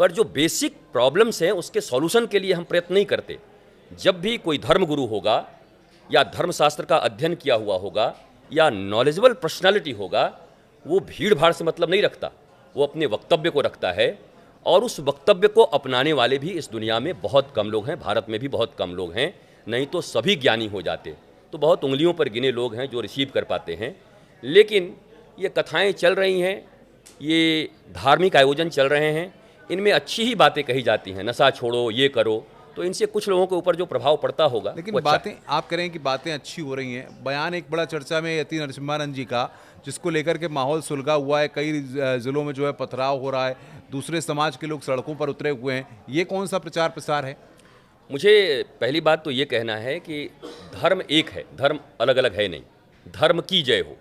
पर जो basic problems हैं उसके सॉल्यूशन के लिए हम प्रयत्न नहीं करते। जब भी कोई धर्मगुरु होगा या धर्मशास्त्र का अध्ययन किया हुआ होगा या नॉलेजेबल पर्सनालिटी होगा, वो भीड़ भाड़ से मतलब नहीं रखता, वो अपने वक्तव्य को रखता है, और उस वक्तव्य को अपनाने वाले भी इस दुनिया में बहुत कम लोग हैं, भारत में भी बहुत कम लोग हैं, नहीं तो सभी ज्ञानी हो जाते। तो बहुत उंगलियों पर गिने लोग हैं जो रिसीव कर पाते हैं। लेकिन ये कथाएं चल रही हैं, ये धार्मिक आयोजन चल रहे हैं, इनमें अच्छी ही बातें कही जाती हैं, नशा छोड़ो, ये करो, तो इनसे कुछ लोगों के ऊपर जो प्रभाव पड़ता होगा। लेकिन वो अच्छा बातें आप कह रहे हैं कि बातें अच्छी हो रही हैं। बयान एक बड़ा चर्चा में यति नरसिम्हानंद जी का, जिसको लेकर के माहौल सुलगा हुआ है, कई जिलों में जो है पथराव हो रहा है, दूसरे समाज के लोग सड़कों पर उतरे हुए हैं, ये कौन सा प्रचार प्रसार है? मुझे पहली बात तो ये कहना है कि धर्म एक है, धर्म अलग अलग है नहीं। धर्म की जय हो,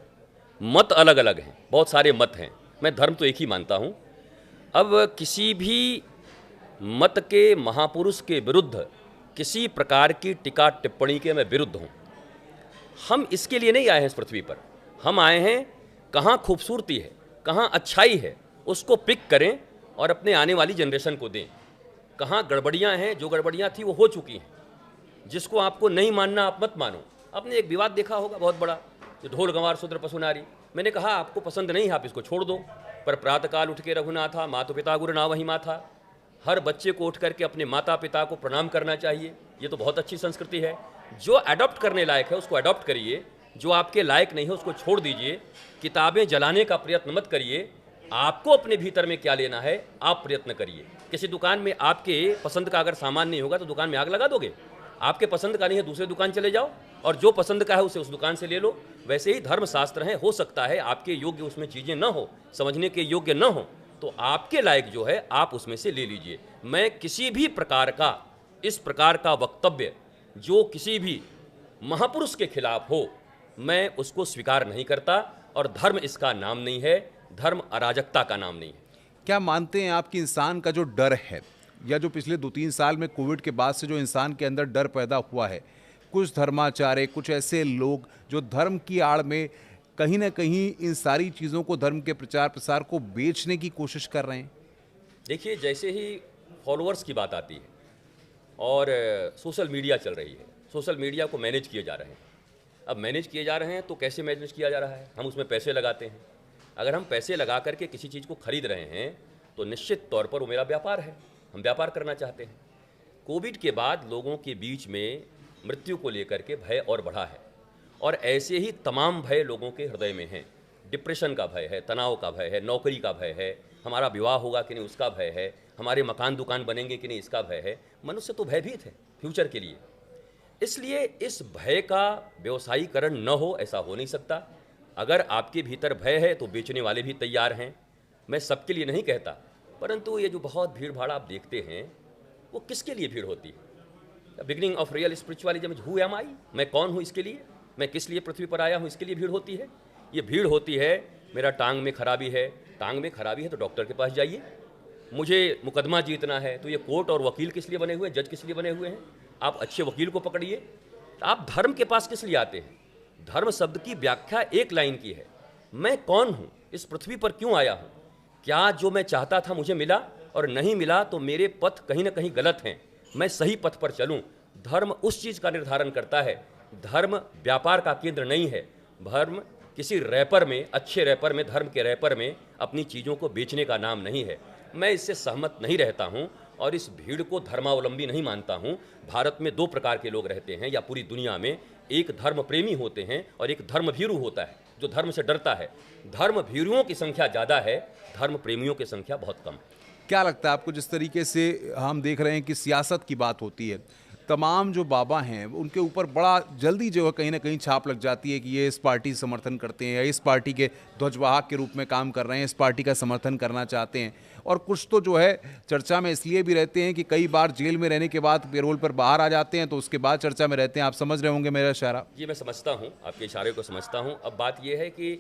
मत अलग अलग हैं, बहुत सारे मत हैं, मैं धर्म तो एक ही मानता हूँ। अब किसी भी मत के महापुरुष के विरुद्ध किसी प्रकार की टीका टिप्पणी के मैं विरुद्ध हूँ। हम इसके लिए नहीं आए हैं इस पृथ्वी पर, हम आए हैं कहाँ खूबसूरती है, कहाँ अच्छाई है, उसको पिक करें और अपने आने वाली जनरेशन को दें। कहाँ गड़बड़ियाँ हैं, जो गड़बड़ियाँ थी वो हो चुकी हैं, जिसको आपको नहीं मानना आप मत मानो। आपने एक विवाद देखा होगा बहुत बड़ा, जो ढोल गंवार शूद्र पशु नारी, मैंने कहा आपको पसंद नहीं है आप इसको छोड़ दो, पर प्रातःकाल उठ के रघुनाथा माता पिता गुरु ना वही माथा। हर बच्चे को उठ करके अपने माता पिता को प्रणाम करना चाहिए, ये तो बहुत अच्छी संस्कृति है। जो अडॉप्ट करने लायक है उसको अडॉप्ट करिए, जो आपके लायक नहीं है उसको छोड़ दीजिए। किताबें जलाने का प्रयत्न मत करिए, आपको अपने भीतर में क्या लेना है आप प्रयत्न करिए। किसी दुकान में आपके पसंद का अगर सामान नहीं होगा तो दुकान में आग लगा दोगे? आपके पसंद का नहीं है, दूसरे दुकान चले जाओ और जो पसंद का है उसे उस दुकान से ले लो। वैसे ही धर्मशास्त्र हैं, हो सकता है आपके योग्य उसमें चीज़ें न हो, समझने के योग्य न हो, तो आपके लायक जो है आप उसमें से ले लीजिए। मैं किसी भी प्रकार का इस प्रकार का वक्तव्य जो किसी भी महापुरुष के खिलाफ हो, मैं उसको स्वीकार नहीं करता, और धर्म इसका नाम नहीं है, धर्म अराजकता का नाम नहीं है। क्या मानते हैं आप कि इंसान का जो डर है, या जो पिछले 2-3 साल में कोविड के बाद से जो इंसान के अंदर डर पैदा हुआ है, कुछ धर्माचार्य, कुछ ऐसे लोग जो धर्म की आड़ में कहीं ना कहीं इन सारी चीज़ों को, धर्म के प्रचार प्रसार को बेचने की कोशिश कर रहे हैं? देखिए, जैसे ही फॉलोअर्स की बात आती है और सोशल मीडिया चल रही है, सोशल मीडिया को मैनेज किए जा रहे हैं। अब मैनेज किए जा रहे हैं तो कैसे मैनेज किया जा रहा है? हम उसमें पैसे लगाते हैं। अगर हम पैसे लगा करके किसी चीज़ को खरीद रहे हैं तो निश्चित तौर पर वो मेरा व्यापार है, हम व्यापार करना चाहते हैं। कोविड के बाद लोगों के बीच में मृत्यु को लेकर के भय और बढ़ा है, और ऐसे ही तमाम भय लोगों के हृदय में हैं। डिप्रेशन का भय है, तनाव का भय है, नौकरी का भय है, हमारा विवाह होगा कि नहीं उसका भय है, हमारे मकान दुकान बनेंगे कि नहीं इसका भय है। मनुष्य तो भयभीत है फ्यूचर के लिए। इसलिए इस भय का व्यवसायीकरण न हो, ऐसा हो नहीं सकता। अगर आपके भीतर भय है तो बेचने वाले भी तैयार हैं। मैं सबके लिए नहीं कहता, परंतु ये जो बहुत भीड़ भाड़ आप देखते हैं, वो किसके लिए भीड़ होती है? Beginning of real spiritualism, who am I, मैं कौन हूँ इसके लिए, मैं किस लिए पृथ्वी पर आया हूँ, इसके लिए भीड़ होती है। ये भीड़ होती है, मेरा टांग में खराबी है, टांग में खराबी है तो डॉक्टर के पास जाइए। मुझे मुकदमा जीतना है तो ये कोर्ट और वकील किस लिए बने हुए हैं, जज किस लिए बने हुए हैं? आप अच्छे वकील को पकड़िए। आप धर्म के पास किस लिए आते हैं? धर्म शब्द की व्याख्या एक लाइन की है, मैं कौन हूँ, इस पृथ्वी पर क्यों आया हूँ, क्या जो मैं चाहता था मुझे मिला, और नहीं मिला तो मेरे पथ कहीं ना कहीं गलत हैं, मैं सही पथ पर चलूँ। धर्म उस चीज़ का निर्धारण करता है। धर्म व्यापार का केंद्र नहीं है। धर्म किसी रैपर में, अच्छे रैपर में, धर्म के रैपर में अपनी चीज़ों को बेचने का नाम नहीं है। मैं इससे सहमत नहीं रहता हूँ और इस भीड़ को धर्मावलंबी नहीं मानता हूँ। भारत में 2 प्रकार के लोग रहते हैं, या पूरी दुनिया में, एक धर्म प्रेमी होते हैं और एक धर्म भीरू होता है जो धर्म से डरता है। धर्म भीरुओं की संख्या ज़्यादा है, धर्म प्रेमियों की संख्या बहुत कम। क्या लगता है आपको, जिस तरीके से हम देख रहे हैं कि सियासत की बात होती है, तमाम जो बाबा हैं उनके ऊपर बड़ा जल्दी जो है कहीं ना कहीं छाप लग जाती है कि ये इस पार्टी से समर्थन करते हैं, या इस पार्टी के ध्वजवाहक के रूप में काम कर रहे हैं, इस पार्टी का समर्थन करना चाहते हैं। और कुछ तो जो है चर्चा में इसलिए भी रहते हैं कि कई बार जेल में रहने के बाद पेरोल पर बाहर आ जाते हैं, तो उसके बाद चर्चा में रहते हैं। आप समझ रहे होंगे मेरा इशारा? ये मैं समझता हूँ, आपके इशारे को समझता हूँ। अब बात यह है कि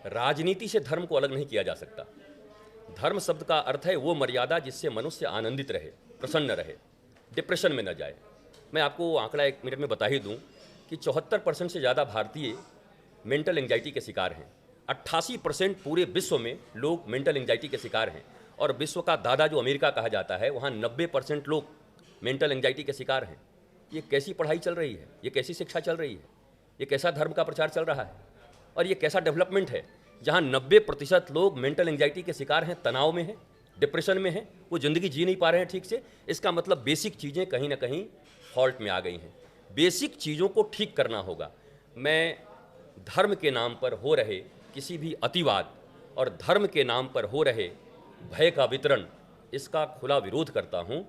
राजनीति से धर्म को अलग नहीं किया जा सकता। धर्म शब्द का अर्थ है वो मर्यादा जिससे मनुष्य आनंदित रहे, प्रसन्न रहे, डिप्रेशन में न जाए। मैं आपको आंकड़ा 1 मिनट में बता ही दूं कि 74% से ज़्यादा भारतीय मेंटल एंजाइटी के शिकार हैं। 88% पूरे विश्व में लोग मेंटल एंजाइटी के शिकार हैं, और विश्व का दादा जो अमेरिका कहा जाता है, वहाँ 90% लोग मेंटल एंजाइटी के शिकार हैं। ये कैसी पढ़ाई चल रही है, ये कैसी शिक्षा चल रही है, ये कैसा धर्म का प्रचार चल रहा है, और ये कैसा डेवलपमेंट है जहाँ 90% लोग मेंटल एंजाइटी के शिकार हैं, तनाव में हैं, डिप्रेशन में हैं, वो ज़िंदगी जी नहीं पा रहे हैं ठीक से। इसका मतलब बेसिक चीज़ें कहीं ना कहीं फॉल्ट में आ गई हैं। बेसिक चीज़ों को ठीक करना होगा। मैं धर्म के नाम पर हो रहे किसी भी अतिवाद और धर्म के नाम पर हो रहे भय का वितरण, इसका खुला विरोध करता हूँ।